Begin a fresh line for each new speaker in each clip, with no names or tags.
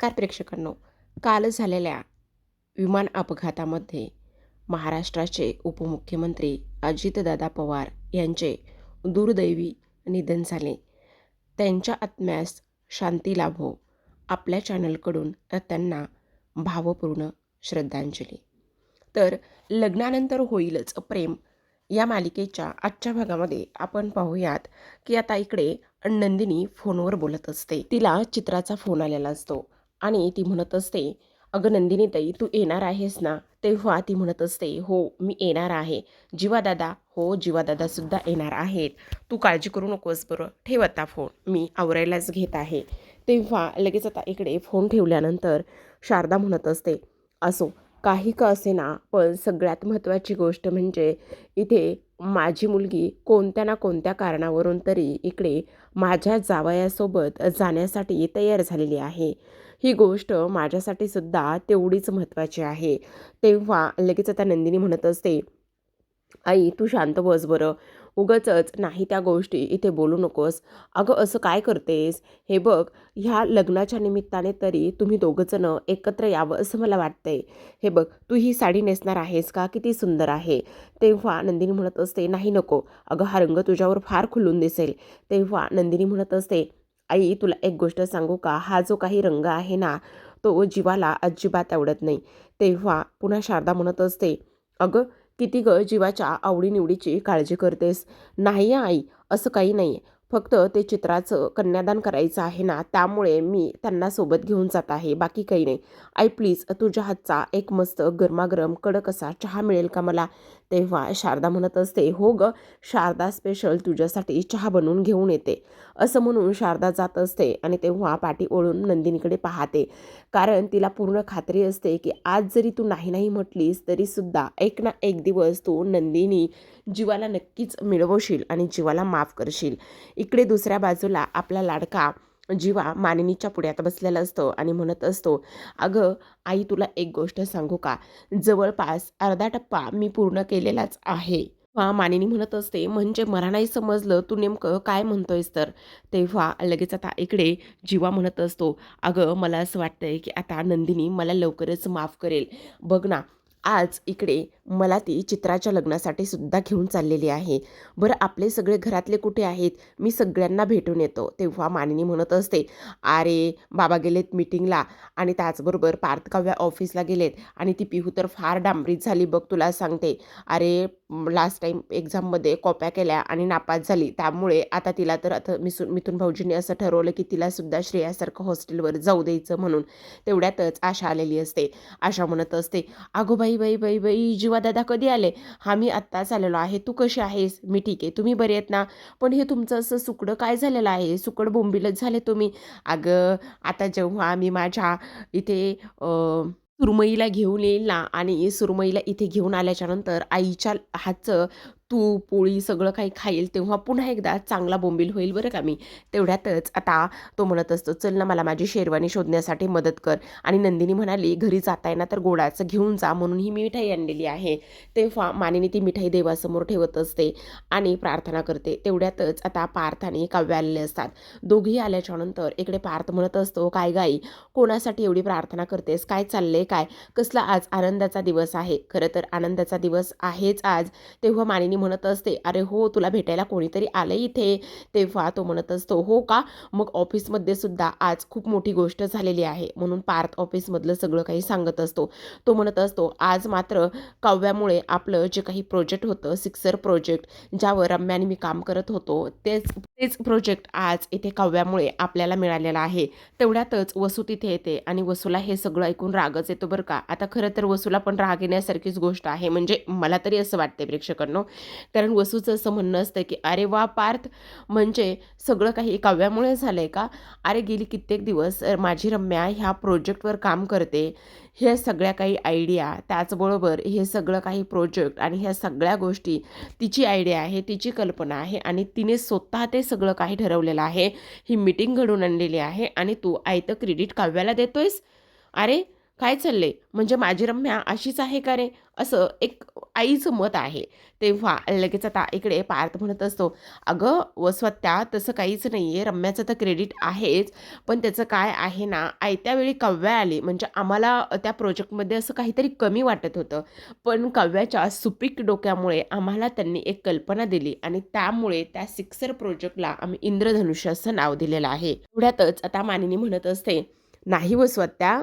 नमस्कार प्रेक्षकांनो. काल झालेल्या विमान अपघातामध्ये महाराष्ट्राचे उपमुख्यमंत्री अजितदादा पवार यांचे दुर्दैवी निधन झाले. त्यांच्या आत्म्यास शांती लाभो आपल्या चॅनलकडून त्यांना भावपूर्ण श्रद्धांजली. तर लग्नानंतर होईलच प्रेम या मालिकेच्या आजच्या भागामध्ये आपण पाहूयात की आता इकडे नंदिनी फोनवर बोलत असते. तिला चित्राचा फोन आलेला असतो आणि ती म्हणत असते, अगं नंदिनी ताई, तू येणार आहेस ना? तेव्हा ती म्हणत असते, हो मी येणार आहे. जीवादादा, हो जीवादादासुद्धा येणार आहेत. तू काळजी करू नकोस, बरं ठेव आता फोन, मी आवरायलाच घेत आहे. तेव्हा लगेच आता इकडे फोन ठेवल्यानंतर शारदा म्हणत असते, असो काही का असेना, पण सगळ्यात महत्त्वाची गोष्ट म्हणजे इथे माझी मुलगी कोणत्या ना कोणत्या कारणावरून तरी इकडे माझ्या जावयासोबत जाण्यासाठी तयार झालेली आहे. ही गोष्ट माझ्यासाठी सुद्धा तेवढीच महत्त्वाची आहे. तेव्हा लगेच आता नंदिनी म्हणत असते, आई तू शांत बस बरं, उगाचच नाही त्या गोष्टी इथे बोलू नकोस. अगं असं काय करतेस? हे बघ, ह्या लग्नाच्या निमित्ताने तरी तुम्ही दोघंजणं एकत्र यावं असं मला वाटतंय. हे बघ, तू ही साडी नेसणार आहेस का? किती सुंदर आहे. तेव्हा नंदिनी म्हणत असते, नाही नको, अगं हा रंग तुझ्यावर फार खुलून दिसेल. तेव्हा नंदिनी म्हणत असते, आई तुला एक गोष्ट सांगू का? हा जो काही रंग आहे ना, तो जीवाला अजिबात आवडत नाही. तेव्हा पुन्हा शारदा म्हणत असते, अगं किती गं जीवाच्या आवडीनिवडीची काळजी करतेस. नाही आई, असं काही नाही, फक्त ते चित्राचं कन्यादान करायचं आहे ना, त्यामुळे मी त्यांना सोबत घेऊन जात आहे, बाकी काही नाही. आई प्लीज तुझ्या हातचा एक मस्त गरमागरम कडक असा चहा मिळेल का मला? तेव्हा शारदा म्हणत असते, हो ग, शारदा स्पेशल तुझ्यासाठी चहा बनवून घेऊन येते. असं म्हणून शारदा जात असते आणि तेव्हा पाठी ओढून नंदिनीकडे पाहते. कारण तिला पूर्ण खात्री असते की आज जरी तू नाही नाही म्हटलीस तरीसुद्धा एक ना एक दिवस तू नंदिनी जीवाला नक्कीच मिळवशील आणि जीवाला माफ करशील. इकडे दुसऱ्या बाजूला आपला लाडका जीवा मानिनीच्या पुढ्यात बसलेला असतो आणि म्हणत असतो, अगं आई तुला एक गोष्ट सांगू का? जवळपास अर्धा टप्पा मी पूर्ण केलेलाच आहे. मानिनी म्हणत असते, म्हणजे मला नाही समजलं तू नेमकं काय म्हणतोयस तर? तेव्हा लगेच आता इकडे जीवा म्हणत असतो, अगं मला असं वाटतंय की आता नंदिनी मला लवकरच माफ करेल. बघ ना, आज इकडे मला ती चित्राच्या लग्नासाठी सुद्धा घेऊन चाललेली आहे. बरं आपले सगळे घरातले कुठे आहेत? मी सगळ्यांना भेटून येतो. तेव्हा मानिनी म्हणत असते, अरे बाबा गेलेत मीटिंगला आणि त्याचबरोबर पार्थकाव्या ऑफिसला गेलेत आणि ती पिहू तर फार डांबरीत झाली बघ तुला सांगते. अरे लास्ट टाईम एक्झाममध्ये कॉप्या केल्या आणि नापास झाली, त्यामुळे आता तिला तर आता मिथून भाऊजींनी असं ठरवलं की तिलासुद्धा श्रेयासारखं हॉस्टेलवर जाऊ द्यायचं म्हणून. तेवढ्यातच आशा आलेली असते. आशा म्हणत असते, अगो बाई बाई बाई बाई, जीवा दादा कधी आले? हा मी आत्ताच आलेलो आहे. तू कशी आहेस? मी ठीक आहे. तुम्ही बरे आहेत ना? पण हे तुमचं असं सुकडं काय झालेलं आहे? सुकड बोंबीलच झाले तुम्ही. अगं आता जेव्हा आम्ही माझ्या इथे सुरमईला घेऊन येईल ना आणि सुरमईला इथे घेऊन आल्याच्यानंतर आईच्या हातचं तूप, पोळी सगळं काही खाईल, तेव्हा पुन्हा एकदा चांगला बोंबील होईल बरं का मी. तेवढ्यातच आता तो म्हणत असतो, चल ना मला माझी शेरवानी शोधण्यासाठी मदत कर. आणि नंदिनी म्हणाली, घरी जाताय ना तर गोडाचं घेऊन जा म्हणून ही मी मिठाई आणलेली आहे. तेव्हा मानिनी ती मिठाई देवासमोर ठेवत असते आणि प्रार्थना करते. तेवढ्यातच आता पार्थ आणि काव्य आलेले असतात. दोघेही आल्याच्यानंतर इकडे पार्थ म्हणत असतो, काय गाई, कोणासाठी एवढी प्रार्थना करतेस? काय चाललंय काय? कसला आज आनंदाचा दिवस आहे? खरं तर आनंदाचा दिवस आहेच आज. तेव्हा मानिनी म्हणत असते, अरे हो, तुला भेटायला कोणीतरी आलं इथे. तेव्हा तो म्हणत असतो, हो का? मग ऑफिसमध्ये सुद्धा आज खूप मोठी गोष्ट झालेली आहे म्हणून पार्थ ऑफिसमधलं सगळं काही सांगत असतो. तो म्हणत असतो, आज मात्र काव्यामुळे आपलं जे काही प्रोजेक्ट होतं, सिक्सर प्रोजेक्ट, ज्यावर रम्या आणि मी काम करत होतो, तेच तेच प्रोजेक्ट आज इथे काव्यामुळे आपल्याला मिळालेलं आहे. तेवढ्यातच वसू तिथे येते आणि वसूला हे सगळं ऐकून रागच येतो बरं का. आता खरं तर वसूला पण राग येण्यासारखीच गोष्ट आहे, म्हणजे मला तरी असं वाटते प्रेक्षकांनो. कारण वसूचं असं म्हणणं असतं की अरे वा पार्थ, म्हणजे सगळं काही काव्यामुळे झालंय का? अरे गेली कित्येक दिवस माझी रम्या ह्या प्रोजेक्टवर काम करते. ह्या सगळ्या काही आयडिया, त्याचबरोबर हे सगळं काही प्रोजेक्ट आणि ह्या सगळ्या गोष्टी तिची आयडिया आहे, तिची कल्पना आहे आणि तिने स्वतः ते सगळं काही ठरवलेलं आहे. ही मीटिंग घडवून आणलेली आहे आणि तू आयतं क्रेडिट काव्याला देतोयस? अरे काय चाललंय? म्हणजे माझी रम्या अशीच आहे का रे? असं एक आईचं मत आहे. तेव्हा लगेच आता इकडे पार्थ म्हणत असतो, "अगं वसवत्या, तसं काहीच नाही आहे. रम्याचं तर क्रेडिट आहेच, पण त्याचं काय आहे ना, आयत्या वेळी काव्या आली म्हणजे आम्हाला त्या प्रोजेक्टमध्ये असं काहीतरी कमी वाटत होतं. पण काव्याच्या सुपीक डोक्यामुळे आम्हाला त्यांनी एक कल्पना दिली आणि त्यामुळे त्या सिक्सर प्रोजेक्टला आम्ही इंद्रधनुष्य असं नाव दिलेलं आहे." एवढ्यातच आता मानिनी म्हणत असते, "नाही वसवत्या,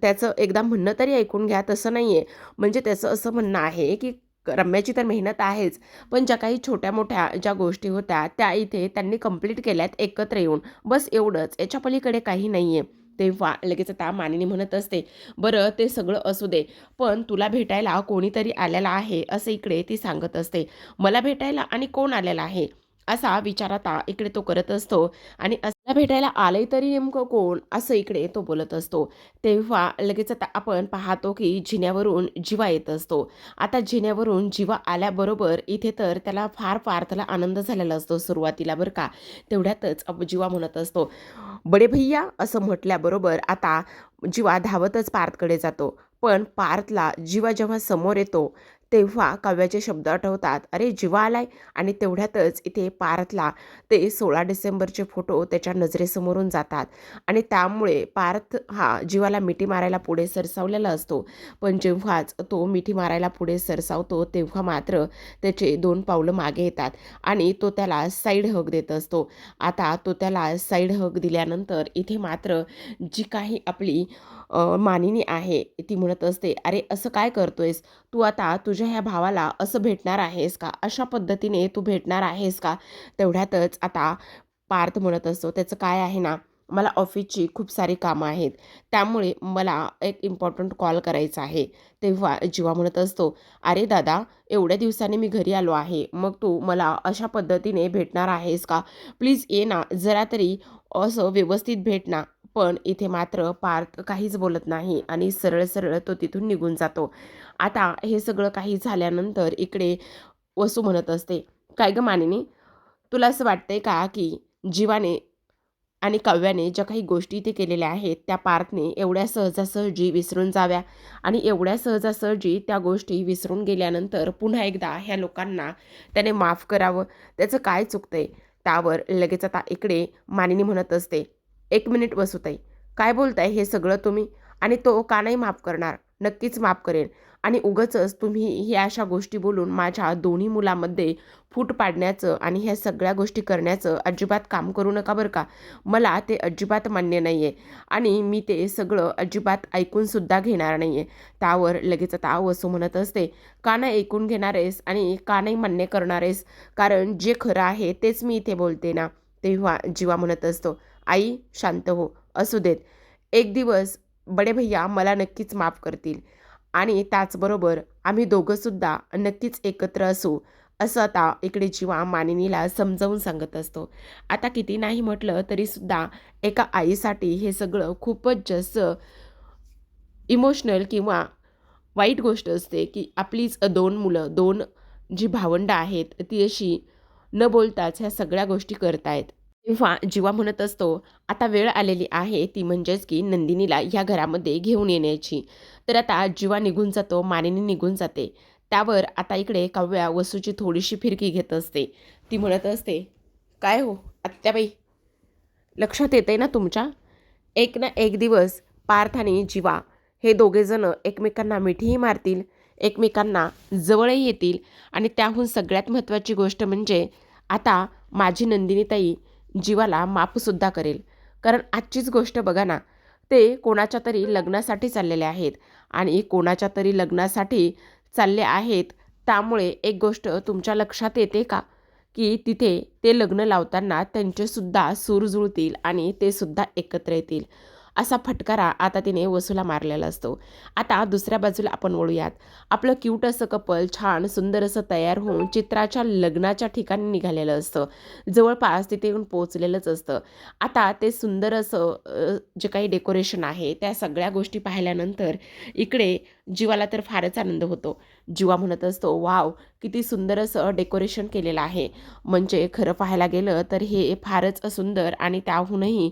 त्याचं एकदा म्हणणं तरी ऐकून घ्या. तसं नाही आहे. म्हणजे त्याचं असं म्हणणं आहे, की रम्याची तर मेहनत आहेच, पण ज्या काही छोट्या-मोठ्या ज्या गोष्टी होत्या, त्या इथे त्यांनी कंप्लीट केल्यात एकत्र येऊन. बस एवढंच. याच्या पलीकडे काही नाही आहे." तेव्हा लगेच आता मानिनी म्हणत असते, "बरं ते सगळं असू दे, पण तुला भेटायला कोणीतरी आलेला आहे," असं इकडे ती सांगत असते. "मला भेटायला आणि कोण आलेला आहे?" असा विचार आता इकडे तो करत असतो आणि असला भेटायला आलंय तरी नेमकं कोण? असं इकडे तो बोलत असतो. तेव्हा लगेच आता आपण पाहतो की जिन्यावरून जिवा येत असतो. आता जिन्यावरून जिवा आल्याबरोबर इथे तर त्याला फार त्याला आनंद झालेला असतो सुरुवातीला बरं का. तेवढ्यातच जिवा म्हणत असतो, "बडे भैय्या" असं म्हटल्याबरोबर आता जिवा धावतच पार्थकडे जातो. पण पार्थला जिवा जेव्हा समोर येतो, तेव्हा काव्याचे शब्द आठवतात. "अरे जिवा आलाय?" आणि तेवढ्यातच इथे पार्थला ते 16 डिसेंबरचे फोटो त्याच्या नजरेसमोरून जातात आणि त्यामुळे पार्थ हा जीवाला मिठी मारायला पुढे सरसावलेला असतो. पण जेव्हाच तो मिठी मारायला पुढे सरसावतो, तेव्हा मात्र त्याचे 2 पावलं मागे येतात आणि तो त्याला साईड हग देत असतो. आता तो त्याला साईड हग दिल्यानंतर इथे मात्र जी काही आपली मानिनी आहे, ती म्हणत असते, "अरे असं काय करतोयस? तू आता तुझ्या ह्या भावाला असं भेटणार आहेस का? अशा पद्धतीने तू भेटणार आहेस का?" तेवढ्यातच आता पार्थ म्हणत असतो, "त्याचं काय आहे ना, मला ऑफिसची खूप सारी कामं आहेत. त्यामुळे मला एक इम्पॉर्टंट कॉल करायचा आहे." तेव्हा जीवा म्हणत असतो, "अरे दादा, एवढ्या दिवसांनी मी घरी आलो आहे. मग तू मला अशा पद्धतीने भेटणार आहेस का? प्लीज ये ना, जरा तरी असं व्यवस्थित भेट ना." पण इथे मात्र पार्थ काहीच बोलत नाही आणि सरळ तो तिथून निघून जातो. आता हे सगळं काही झाल्यानंतर इकडे वसू म्हणत असते, "काय गं मानिनी, तुला असं वाटतंय का, की जीवाने आणि काव्याने ज्या काही गोष्टी इथे केलेल्या आहेत, त्या पार्थने एवढ्या सहजासहजी विसरून जाव्या आणि एवढ्या सहजासहजी त्या गोष्टी विसरून गेल्यानंतर पुन्हा एकदा ह्या लोकांना त्याने माफ करावं? त्याचं काय चुकतंय?" त्यावर लगेच आता इकडे मानिनी म्हणत असते, "1 मिनिट वसुताई, काय बोलताय हे सगळं तुम्ही? आणि तो का नाही माफ करणार? नक्कीच माफ करेन. आणि उगाचच तुम्ही ह्या अशा गोष्टी बोलून माझ्या दोन्ही मुलामध्ये फूट पाडण्याचं आणि ह्या सगळ्या गोष्टी करण्याचं अजिबात काम करू नका बरं का. मला ते अजिबात मान्य नाही आहे आणि मी ते सगळं अजिबात ऐकूनसुद्धा घेणार नाही आहे." त्यावर लगेच आता वसू म्हणत असते, "का नाही ऐकून घेणार आहेस आणि का नाही मान्य करणार आहेस? कारण जे खरं आहे तेच मी इथे बोलते ना." तेव्हा जीवा म्हणत असतो, "आई शांत हो, असू देत. एक दिवस बडे भैय्या मला नक्कीच माफ करतील आणि त्याचबरोबर आम्ही दोघंसुद्धा नक्कीच एकत्र असू." असं आता इकडे जीवा मानिनीला समजावून सांगत असतो. आता किती नाही म्हटलं तरीसुद्धा एका आईसाठी हे सगळं खूपच जास्त इमोशनल किंवा वाईट गोष्ट असते, की आपलीच 2 मुलं, 2 जी भावंडं आहेत, ती अशी न बोलताच ह्या सगळ्या गोष्टी करतायत. तेव्हा जीवा म्हणत असतो, "आता वेळ आलेली आहे ती म्हणजेच की नंदिनीला ह्या घरामध्ये घेऊन येण्याची." तर आता जीवा निघून जातो, मानिनी निघून जाते. त्यावर आता इकडे काव्या वसूची थोडीशी फिरकी घेत असते. ती म्हणत असते, "काय हो आत्याबाई, लक्षात येतंय ना तुमच्या? एक ना एक दिवस पार्थ आणि जीवा हे दोघेजण एकमेकांना मिठीही मारतील, एकमेकांना जवळही येतील आणि त्याहून सगळ्यात महत्त्वाची गोष्ट म्हणजे आता माझी नंदिनीताई जीवाला माफसुद्धा करेल. कारण आजचीच गोष्ट बघा ना, ते कोणाच्या तरी लग्नासाठी चाललेले आहेत आणि कोणाच्या तरी लग्नासाठी चालले आहेत. त्यामुळे एक गोष्ट तुमच्या लक्षात येते का, की तिथे ते लग्न लावताना त्यांचेसुद्धा सूर जुळतील आणि ते सुद्धा एकत्र येतील." असा फटकारा आता तिने वसूला मारलेला असतो. आता दुसऱ्या बाजूला आपण वळूयात. आपलं क्यूट असं कपल छान सुंदर असं तयार होऊन चित्राच्या लग्नाच्या ठिकाणी निघालेलं असतं. जवळपास तिथे येऊन पोहोचलेलंच असतं. आता ते सुंदर असं जे काही डेकोरेशन आहे, त्या सगळ्या गोष्टी पाहिल्यानंतर इकडे जीवाला तर फारच आनंद होतो. जीवा म्हणत असतो, "वॉव! किती सुंदर असं डेकोरेशन केलेलं आहे. म्हणजे खरं पाहायला गेलं तर हे फारच सुंदर आणि त्याहूनही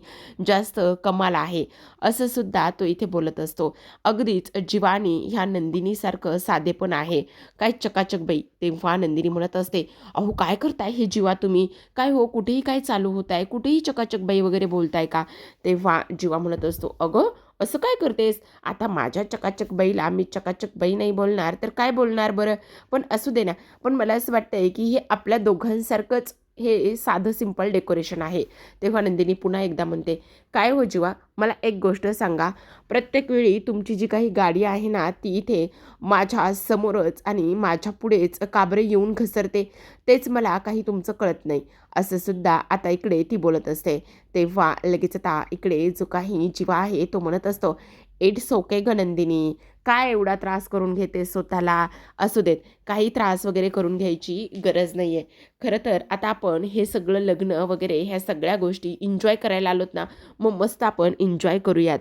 जास्त कमाल आहे, असं सुद्धा तो इथे बोलत असतो. अगदीच जीवानी ह्या नंदिनीसारखं साधेपण आहे. काय चकाचक बाई. तेव्हा नंदिनी म्हणत असते, अहो काय करताय हे जीवा तुम्ही? काय हो, कुठेही काय चालू होत आहे? कुठेही चकाचक बाई वगैरे बोलताय का? तेव्हा जीवा म्हणत असतो, अगं असं काय करतेस? आता माझ्या चकाचक बाईला मी चकाचक बाई नाही बोलणार तर काय बोलणार बरं? पण असू दे ना. पण मला असं वाटतंय की हे आपल्या दोघांसारखंच हे साधं सिंपल डेकोरेशन आहे. तेव्हा नंदिनी पुन्हा एकदा म्हणते, काय हो जीवा, मला एक गोष्ट सांगा. प्रत्येक वेळी तुमची जी काही गाडी आहे ना, ती इथे माझ्या समोरच आणि माझ्या पुढेच का बरं येऊन घसरते? तेच मला काही तुमचं कळत नाही. असं सुद्धा आता इकडे ती बोलत असते. तेव्हा लगेच आता इकडे जो काही जीवा आहे तो म्हणत असतो, इट्स ओके गं नंदिनी, काय एवढा त्रास करून घेते स्वतःला? असू देत, काही त्रास वगैरे करून घ्यायची गरज नाही आहे. खरं तर आता आपण हे सगळं लग्न वगैरे ह्या सगळ्या गोष्टी एन्जॉय करायला आलोत ना, मग मस्त आपण एन्जॉय करूयात.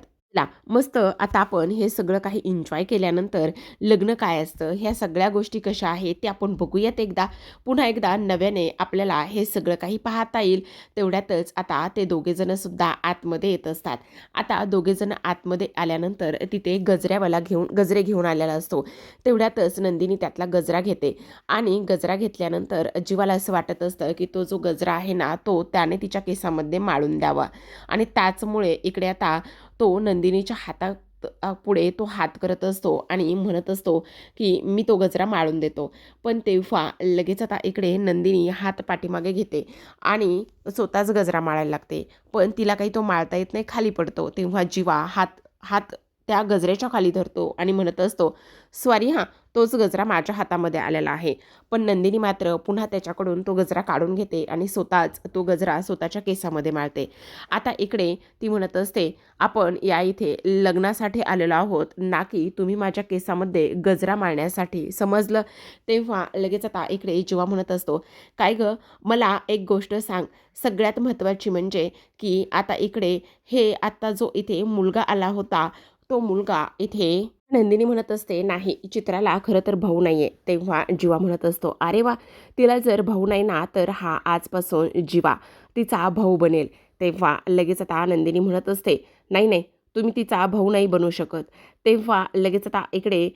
मस्त आता आपण हे सगळं काही एन्जॉय केल्यानंतर लग्न काय असतं, ह्या सगळ्या गोष्टी कशा आहेत ते आपण बघूयात एकदा. पुन्हा एकदा नव्याने आपल्याला हे सगळं काही पाहता येईल. तेवढ्यातच आता ते दोघेजण सुद्धा आतमध्ये येत असतात. आता दोघेजण आतमध्ये आल्यानंतर तिथे गजरे घेऊन आलेला असतो. तेवढ्यातच नंदिनी त्यातला गजरा घेते आणि गजरा घेतल्यानंतर जीवाला असं वाटत असतं की तो जो गजरा आहे ना, तो त्याने तिच्या केसामध्ये माळून द्यावा आणि त्याचमुळे इकडे आता तो नंदिनीच्या हातात पुढे तो हात करत असतो आणि म्हणत असतो की मी तो गजरा माळून देतो. पण तेव्हा लगेच आता इकडे नंदिनी हात पाठीमागे घेते आणि स्वतःच गजरा माळायला लागते. पण तिला काही तो माळता येत नाही, खाली पडतो. तेव्हा जीवा हात हात त्या गजऱ्याच्या खाली धरतो आणि म्हणत असतो, सॉरी हां, तोच गजरा माझ्या हातामध्ये आलेला आहे. पण नंदिनी मात्र पुन्हा त्याच्याकडून तो गजरा काढून घेते आणि स्वतःच तो गजरा स्वतःच्या केसामध्ये माळते. आता इकडे ती म्हणत असते, आपण या इथे लग्नासाठी आलेलो आहोत, ना की तुम्ही माझ्या केसामध्ये गजरा माळण्यासाठी, समजलं? तेव्हा लगेच आता इकडे जीवा म्हणत असतो, काय गं, मला एक गोष्ट सांग. सगळ्यात महत्त्वाची म्हणजे की आता इकडे हे आत्ता जो इथे मुलगा आला होता, तो मुलगा इथे नंदिनी म्हणत असते, नाही चित्राला खरं तर भाऊ नाही आहे. तेव्हा जीवा म्हणत असतो, अरे वा, तिला जर भाऊ नाही ना, तर हा आजपासून जीवा तिचा भाऊ बनेल. तेव्हा लगेच आता नंदिनी म्हणत असते, नाही नाही, तुम्ही तिचा भाऊ नाही बनू शकत. तेव्हा लगेच आता इकडे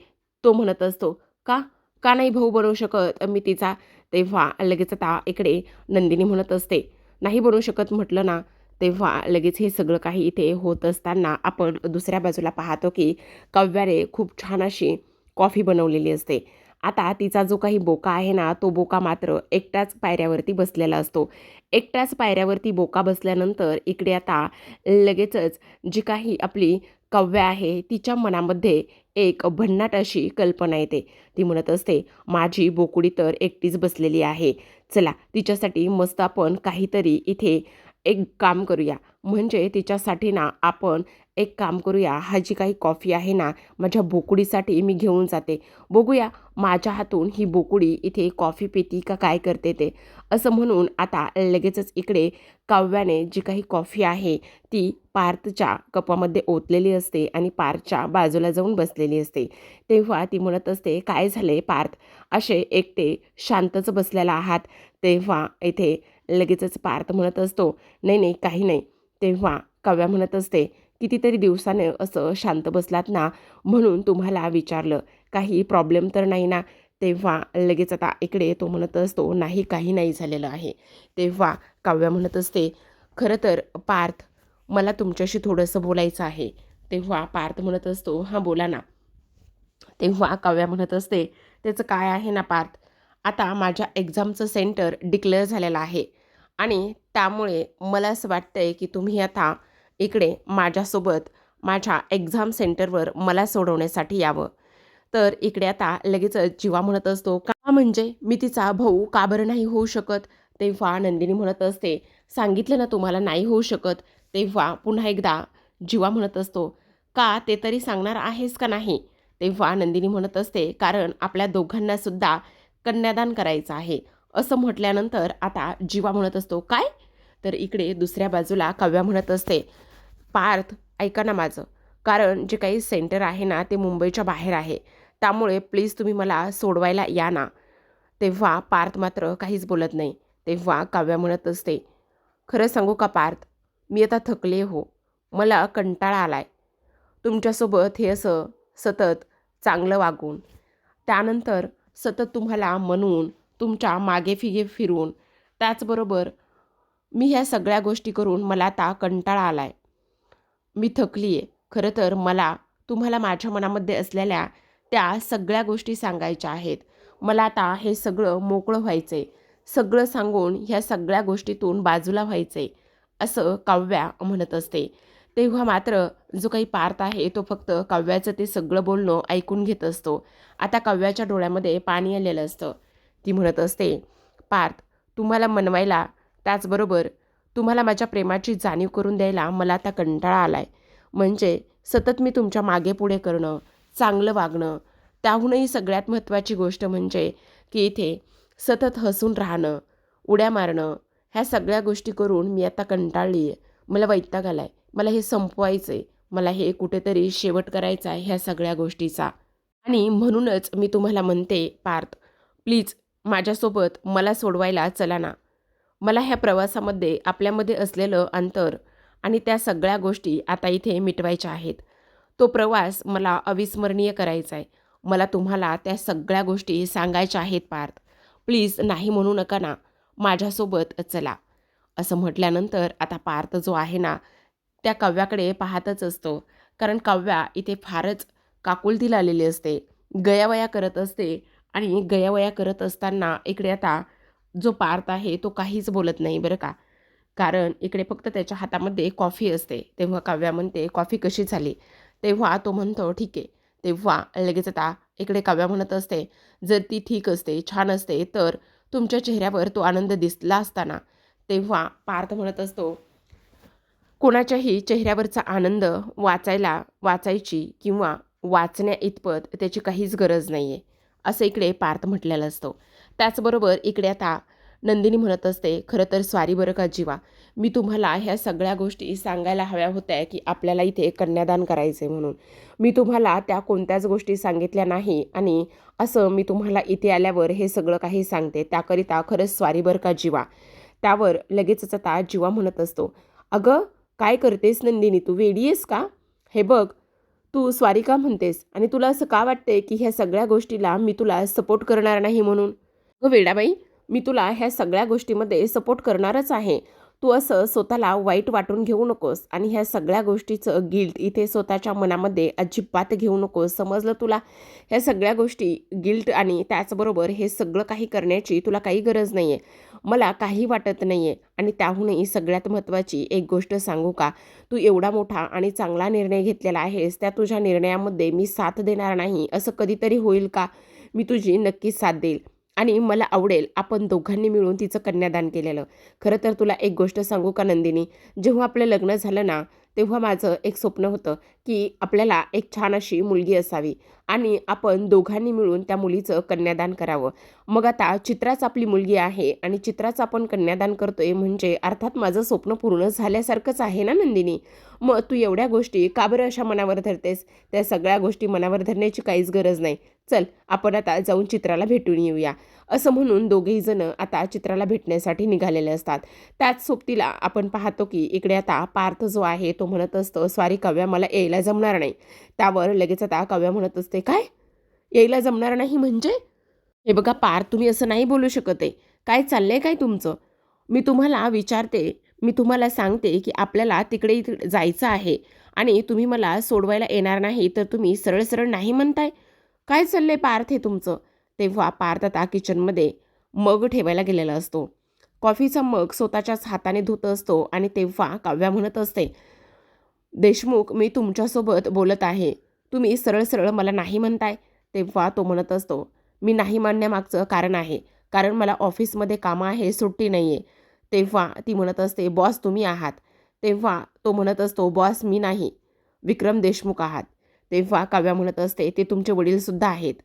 तो म्हणत असतो, का का नाही भाऊ बनवू शकत मी तिचा? तेव्हा लगेच आता इकडे नंदिनी म्हणत असते, नाही बनवू शकत म्हटलं ना. तेव्हा लगेच हे सगळं काही इथे होत असताना आपण दुसऱ्या बाजूला पाहतो की काव्याने खूप छान अशी कॉफी बनवलेली असते. आता तिचा जो काही बोका आहे ना, तो बोका मात्र एकट्याच पायऱ्यावरती बसलेला असतो. एकट्याच पायऱ्यावरती बोका बसल्यानंतर इकडे आता लगेचच जी काही आपली काव्या आहे, तिच्या मनामध्ये एक भन्नाट अशी कल्पना येते. ती म्हणत असते, माझी बोकुडी तर एकटीच बसलेली आहे. चला, तिच्यासाठी मस्त आपण काहीतरी इथे एक काम करूया. म्हणजे तिच्यासाठी ना आपण एक काम करूया, हा जी काही कॉफी आहे ना, माझ्या बोकुडीसाठी मी घेऊन जाते. बघूया माझ्या हातून ही बोकुडी इथे कॉफी पिती का काय करते ते. असं म्हणून आता लगेचच इकडे काव्याने जी काही कॉफी आहे ती पार्थच्या कपामध्ये ओतलेली असते आणि पार्थच्या बाजूला जाऊन बसलेली असते. तेव्हा ती म्हणत असते, काय झाले पार्थ, असे एकटे शांतच बसलेला आहात? तेव्हा इथे लगेचच पार्थ म्हणत असतो, नाही नाही, काही नाही. तेव्हा काव्या म्हणत असते, कितीतरी दिवसाने असं शांत बसलात ना, म्हणून तुम्हाला विचारलं, काही प्रॉब्लेम तर नाही ना? तेव्हा लगेच आता इकडे तो म्हणत असतो, नाही काही नाही झालेलं आहे. तेव्हा काव्या म्हणत असते, खरं तर पार्थ, मला तुमच्याशी थोडंसं बोलायचं आहे. तेव्हा पार्थ म्हणत असतो, हां बोला ना. तेव्हा काव्या म्हणत असते, त्याचं काय आहे ना पार्थ, आता माझ्या एक्झामचं सेंटर डिक्लेअर झालेलं आहे आणि त्यामुळे मला असं वाटतंय की तुम्ही आता इकडे माझ्यासोबत माझ्या एक्झाम सेंटरवर मला सोडवण्यासाठी यावं. तर इकडे आता लगेचच जीवा म्हणत असतो, का म्हणजे मी तिचा भाऊ का बरं नाही होऊ शकत? तेव्हा नंदिनी म्हणत असते, सांगितलं ना तुम्हाला नाही होऊ शकत. तेव्हा पुन्हा एकदा जीवा म्हणत असतो, का ते तरी सांगणार आहेस का नाही? तेव्हा नंदिनी म्हणत असते, कारण आपल्या दोघांना सुद्धा कन्यादान करायचं आहे. असं म्हटल्यानंतर आता जीवा म्हणत असतो, काय? तर इकडे दुसऱ्या बाजूला काव्या म्हणत असते, पार्थ ऐका ना माझं, कारण जे काही सेंटर आहे ना, ते मुंबईच्या बाहेर आहे. त्यामुळे प्लीज तुम्ही मला सोडवायला या ना. तेव्हा पार्थ मात्र काहीच बोलत नाही. तेव्हा काव्या म्हणत असते, खरं सांगू का पार्थ, मी आता थकले हो. मला कंटाळा आलाय तुमच्यासोबत हे असं सतत चांगलं वागून, त्यानंतर सतत तुम्हाला म्हणून, तुमच्या मागे फिगे फिरून, त्याचबरोबर मी ह्या सगळ्या गोष्टी करून मला आता कंटाळा आलाय. मी थकली आहे. खरं तर मला तुम्हाला माझ्या मनामध्ये असलेल्या त्या सगळ्या गोष्टी सांगायच्या आहेत. मला आता हे सगळं मोकळं व्हायचं आहे. सगळं सांगून ह्या सगळ्या गोष्टीतून बाजूला व्हायचं आहे, असं काव्या म्हणत असते. तेव्हा मात्र जो काही पार्थ आहे तो फक्त काव्याचं ते सगळं बोलणं ऐकून घेत असतो. आता काव्याच्या डोळ्यामध्ये पाणी आलेलं असतं. ती म्हणत असते, पार्थ, तुम्हाला मनवायला, त्याचबरोबर तुम्हाला माझ्या प्रेमाची जाणीव करून द्यायला मला आता कंटाळा आलाय. म्हणजे सतत मी तुमच्या मागे पुढे करणं, चांगलं वागणं, त्याहूनही सगळ्यात महत्त्वाची गोष्ट म्हणजे की इथे सतत हसून राहणं, उड्या मारणं, ह्या सगळ्या गोष्टी करून मी आता कंटाळली आहे. मला वैताग आलाय. मला हे संपवायचं आहे. मला हे कुठेतरी शेवट करायचा आहे ह्या सगळ्या गोष्टीचा. आणि म्हणूनच मी तुम्हाला म्हणते पार्थ, प्लीज माझ्यासोबत मला सोडवायला चला ना. मला ह्या प्रवासामध्ये आपल्यामध्ये असलेलं अंतर आणि त्या सगळ्या गोष्टी आता इथे मिटवायच्या आहेत. तो प्रवास मला अविस्मरणीय करायचा आहे. मला तुम्हाला त्या सगळ्या गोष्टी सांगायच्या आहेत पार्थ. प्लीज नाही म्हणू नका ना. माझ्यासोबत चला. असं म्हटल्यानंतर आता पार्थ जो आहे ना, त्या काव्याकडे पाहतच असतो. कारण काव्या इथे फारच काकुलतीला आलेली असते. गयावया करत असते आणि गयावया करत असताना इकडे आता जो पार्थ आहे तो काहीच बोलत नाही बरं का. कारण इकडे फक्त त्याच्या हातामध्ये कॉफी असते. तेव्हा काव्या म्हणते, कॉफी कशी झाली? तेव्हा तो म्हणतो, ठीक आहे. तेव्हा लगेच आता इकडे काव्या म्हणत असते, जर ती ठीक असते, छान असते, तर तुमच्या चेहऱ्यावर तो आनंद दिसला असता ना. तेव्हा पार्थ म्हणत असतो, कोणाच्याही चेहऱ्यावरचा आनंद वाचायची किंवा वाचण्या इतपत त्याची काहीच गरज नाही आहे, असं इकडे पार्थ म्हटलेलं असतं. त्याचबरोबर इकडे आता नंदिनी म्हणत असते, खरं तर स्वारी बरं का जीवा, मी तुम्हाला ह्या सगळ्या गोष्टी सांगायला हव्या होत्या की आपल्याला इथे कन्यादान करायचं आहे म्हणून. मी तुम्हाला त्या कोणत्याच गोष्टी सांगितल्या नाही आणि असं मी तुम्हाला इथे आल्यावर हे सगळं काही सांगते. त्याकरिता खरंच स्वारी बरं का जीवा. त्यावर लगेचच आता जीवा म्हणत असतो, अगं काय करतेस नंदिनी, तू वेडी आहेस का? हे बघ, तू स्वारी का म्हणतेस आणि तुला असं का वाटते की ह्या सगळ्या गोष्टीला मी तुला सपोर्ट करणार नाही म्हणून? अगं वेडाबाई, मी तुला ह्या सगळ्या गोष्टीमध्ये सपोर्ट करणारच आहे. तू असं स्वतःला वाईट वाटून घेऊ नकोस आणि ह्या सगळ्या गोष्टीचं गिल्ट इथे स्वतःच्या मनामध्ये अजिबात घेऊ नकोस, समजलं तुला? ह्या सगळ्या गोष्टी गिल्ट आणि त्याचबरोबर हे सगळं काही करण्याची तुला काही गरज नाही आहे. मला काही वाटत नाही आहे आणि त्याहूनही सगळ्यात महत्त्वाची एक गोष्ट सांगू का? तू एवढा मोठा आणि चांगला निर्णय घेतलेला आहेस, त्या तुझ्या निर्णयामध्ये मी साथ देणार नाही असं कधीतरी होईल का? मी तुझी नक्कीच साथ देईल आणि मला आवडेल आपण दोघांनी मिळून तिचं कन्यादान केलेलं. खरं तर तुला एक गोष्ट सांगू का नंदिनी, जेव्हा आपलं लग्न झालं ना, तेव्हा माझं एक स्वप्न होतं की आपल्याला एक छान अशी मुलगी असावी आणि आपण दोघांनी मिळून त्या मुलीचं कन्यादान करावं. मग आता चित्राच आपली मुलगी आहे आणि चित्राचं आपण कन्यादान करतोय म्हणजे अर्थात माझं स्वप्न पूर्ण झाल्यासारखंच आहे ना नंदिनी. मग तू एवढ्या गोष्टी का बरं अशा मनावर धरतेस? त्या सगळ्या गोष्टी मनावर धरण्याची काहीच गरज नाही. चल आपण आता जाऊन चित्राला भेटून येऊया. असं म्हणून दोघेही जण आता चित्राला भेटण्यासाठी निघालेले असतात. त्याच सोबतीला आपण पाहतो की इकडे आता पार्थ जो आहे तो म्हणत असतो, सॉरी काव्या, मला यायला जमणार नाही. त्यावर लगेच आता काव्या म्हणत असते, काय यायला जमणार नाही म्हणजे? हे बघा पार्थ, तुम्ही असं नाही बोलू शकत आहे. काय चाललंय काय तुमचं? मी तुम्हाला विचारते, मी तुम्हाला सांगते की आपल्याला तिकडे जायचं आहे आणि तुम्ही मला सोडवायला येणार नाही, तर तुम्ही सरळ सरळ नाही म्हणताय. काय चाललंय पार्थ हे तुमचं? तेव्हा पार्थ आता किचनमध्ये मग ठेवायला गेलेला असतो. कॉफीचा मग स्वतःच्याच हाताने धुत असतो आणि तेव्हा काव्या म्हणत असते, देशमुख, मी तुमच्यासोबत बोलत आहे. तुम्ही सरळ सरळ मला नाही म्हणताय. तेव्हा तो म्हणत असतो, मी नाही मानण्यामागचं कारण आहे. कारण मला ऑफिसमध्ये कामं आहे, सुट्टी नाही आहे. तेव्हा ती म्हणत असते, बॉस तुम्ही आहात. तेव्हा तो म्हणत असतो, बॉस मी नाही, विक्रम देशमुख आहात. तेव्हा काव्या म्हणत असते, ते तुमचे वडीलसुद्धा आहेत.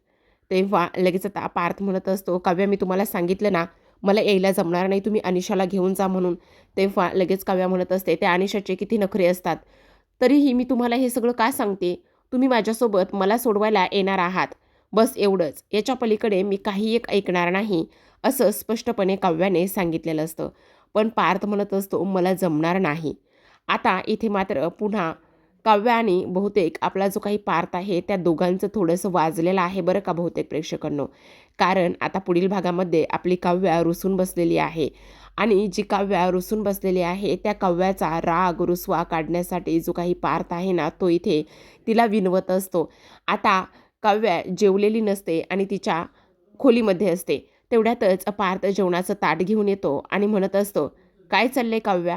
तेव्हा लगेच आता पार्थ म्हणत असतो, काव्या मी तुम्हाला सांगितलं ना, मला यायला जमणार नाही, तुम्ही अनिशाला घेऊन जा म्हणून. तेव्हा लगेच काव्या म्हणत असते, त्या अनिशाचे किती नखरे असतात. तरीही मी तुम्हाला हे सगळं का सांगते? तुम्ही माझ्यासोबत मला सोडवायला येणार आहात. बस एवढंच, याच्या पलीकडे मी काही एक ऐकणार नाही, असं स्पष्टपणे काव्याने सांगितलेलं असतं. पण पार्थ म्हणत असतो, मला जमणार नाही. आता इथे मात्र पुन्हा काव्य आणि बहुतेक आपला जो काही पार्थ आहे त्या दोघांचं थोडंसं वाजलेलं आहे बरं का बहुतेक प्रेक्षकांनो. कारण आता पुढील भागामध्ये आपली काव्या रुसून बसलेली आहे आणि जी काव्या रुसून बसलेली आहे त्या काव्याचा राग रुसवा काढण्यासाठी जो काही पार्थ आहे ना, तो इथे तिला विनवत असतो. आता काव्या जेवलेली नसते आणि तिच्या खोलीमध्ये असते. तेवढ्यातच पार्थ जेवणाचं ताट घेऊन येतो आणि म्हणत असतो, काय चाललंय काव्या,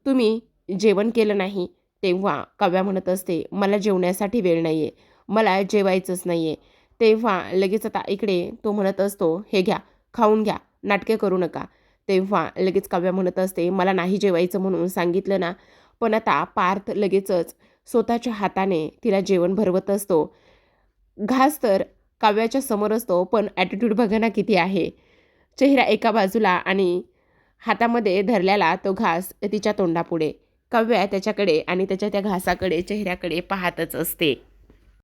तुम्ही जेवण केलं नाही? तेव्हा काव्या म्हणत असते, मला जेवण्यासाठी वेळ नाही आहे, मला जेवायचंच नाही आहे. तेव्हा लगेच आता इकडे तो म्हणत असतो, हे घ्या, खाऊन घ्या, नाटके करू नका. तेव्हा लगेच काव्या म्हणत असते, मला नाही जेवायचं म्हणून सांगितलं ना. पण आता पार्थ लगेचच स्वतःच्या हाताने तिला जेवण भरवत असतो. घास तर काव्याच्या समोर असतो, पण ॲटिट्यूड बघा ना किती आहे. चेहरा एका बाजूला आणि हातामध्ये धरलेला तो घास तिच्या तोंडापुढे. काव्या त्याच्याकडे आणि त्याच्या त्या घासाकडे, चेहऱ्याकडे पाहतच असते.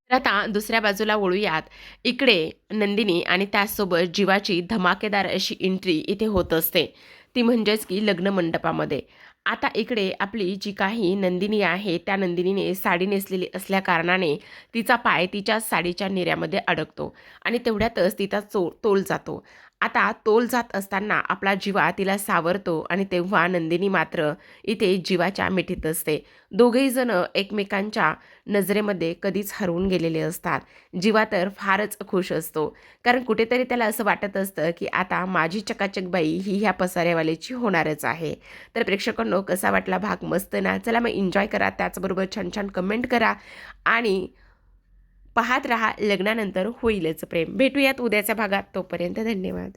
तर आता दुसऱ्या बाजूला वळूयात. इकडे नंदिनी आणि त्याचसोबत जीवाची धमाकेदार अशी एंट्री इथे होत असते. ती म्हणजेच की लग्न मंडपामध्ये. आता इकडे आपली जी काही नंदिनी आहे, त्या नंदिनीने साडी नेसलेली असल्याकारणाने तिचा पाय तिच्या साडीच्या निऱ्यामध्ये अडकतो आणि तेवढ्यातच तिचा तोल जातो. आता तोल जात असताना आपला जीवा तिला सावरतो आणि तेव्हा नंदिनी मात्र इथे जीवाच्या मिठीत असते. दोघेही जण एकमेकांच्या नजरेमध्ये कधीच हरवून गेलेले असतात. जीवा तर फारच खुश असतो, कारण कुठेतरी त्याला असं वाटत असतं की आता माझी चकाचक बाई ही ह्या पसाऱ्यावाल्याची होणारच आहे. तर प्रेक्षकांनो, कसा वाटला भाग? मस्त ना? चला मग एन्जॉय करा, त्याचबरोबर छान छान कमेंट करा आणि पाहत रहा लग्नानंतर होईलच प्रेम. भेटूयात उद्याच्या भागात. तोपर्यंत धन्यवाद.